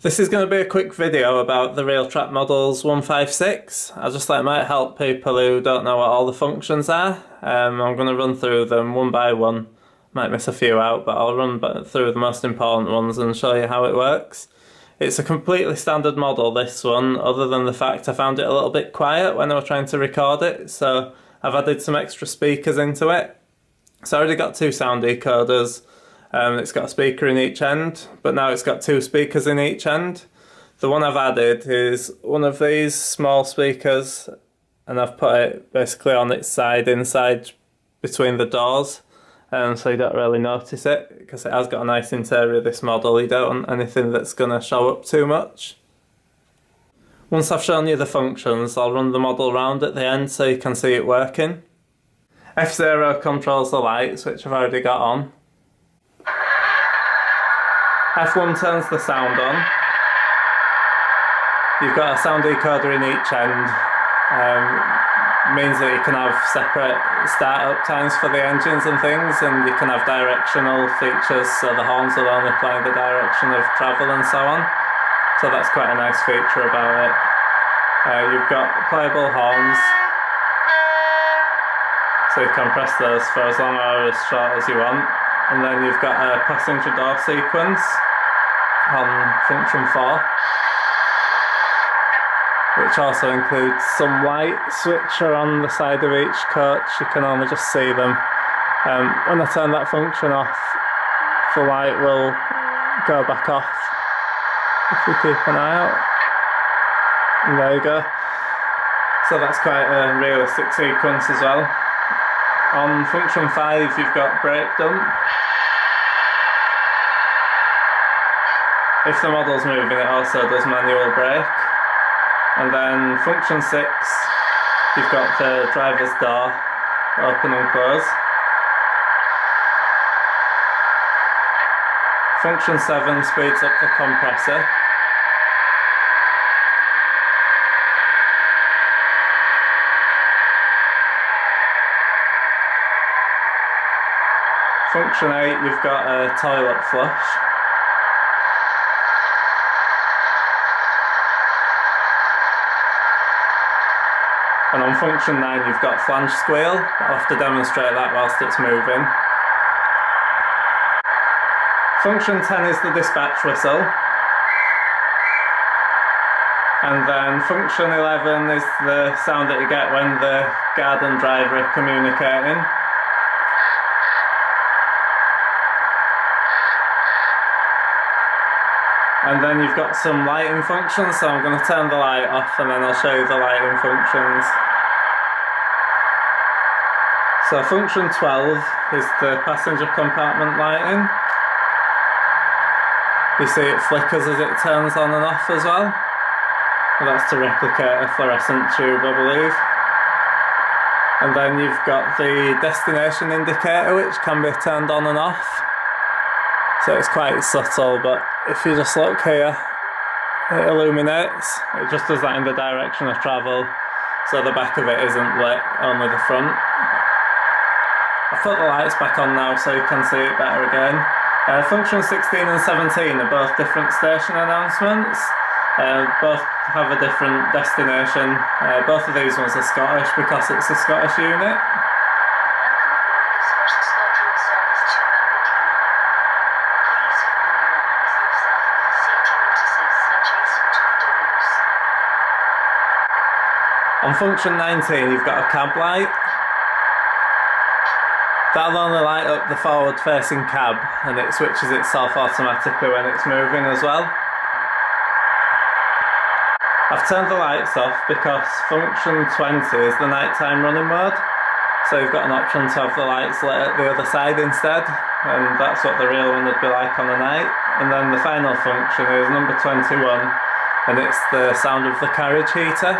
This is going to be a quick video about the Realtrack models 156. I just thought it might help people who don't know what all the functions are. I'm going to run through them one by one. Might miss a few out, but I'll run through the most important ones and show you how it works. It's a completely standard model, this one, other than the fact I found it a little bit quiet when I was trying to record it, so I've added some extra speakers into it. So I already got two sound decoders. It's got a speaker in each end, but now it's got two speakers in each end. The one I've added is one of these small speakers, and I've put it basically on its side, inside between the doors, so you don't really notice it, because it has got a nice interior, this model. You don't want anything that's going to show up too much. Once I've shown you the functions, I'll run the model round at the end so you can see it working. F0 controls the lights, which I've already got on. F1 turns the sound on. You've got a sound decoder in each end. Means that you can have separate start-up times for the engines and things, and you can have directional features, so the horns will only play in the direction of travel and so on. So that's quite a nice feature about it. You've got playable horns, so you can press those for as long or as short as you want. And then you've got a passenger door sequence on function 4, which also includes some light switcher on the side of each coach. You can only just see them. When I turn that function off, the light will go back off if you keep an eye out. And there you go. So that's quite a realistic sequence as well. On function 5 you've got brake dump. If the model's moving, it also does manual brake. And then function 6, you've got the driver's door, open and close. Function 7 speeds up the compressor. Function 8, you've got a toilet flush. And on function 9 you've got flange squeal. I'll have to demonstrate that whilst it's moving. Function 10 is the dispatch whistle. And then function 11 is the sound that you get when the guard and driver are communicating. And then you've got some lighting functions, so I'm going to turn the light off and then I'll show you the lighting functions. So function 12 is the passenger compartment lighting. You see it flickers as it turns on and off as well. And that's to replicate a fluorescent tube, I believe. And then you've got the destination indicator, which can be turned on and off. So it's quite subtle, but if you just look here, it illuminates. It just does that in the direction of travel, so the back of it isn't lit, only the front. I've put the lights back on now so you can see it better again. Function 16 and 17 are both different station announcements. Both have a different destination. Both of these ones are Scottish because it's a Scottish unit. On function 19 you've got a cab light. That'll only light up the forward facing cab, and it switches itself automatically when it's moving as well. I've turned the lights off because function 20 is the nighttime running mode, so you've got an option to have the lights lit at the other side instead, and that's what the real one would be like on a night. And then the final function is number 21, and it's the sound of the carriage heater.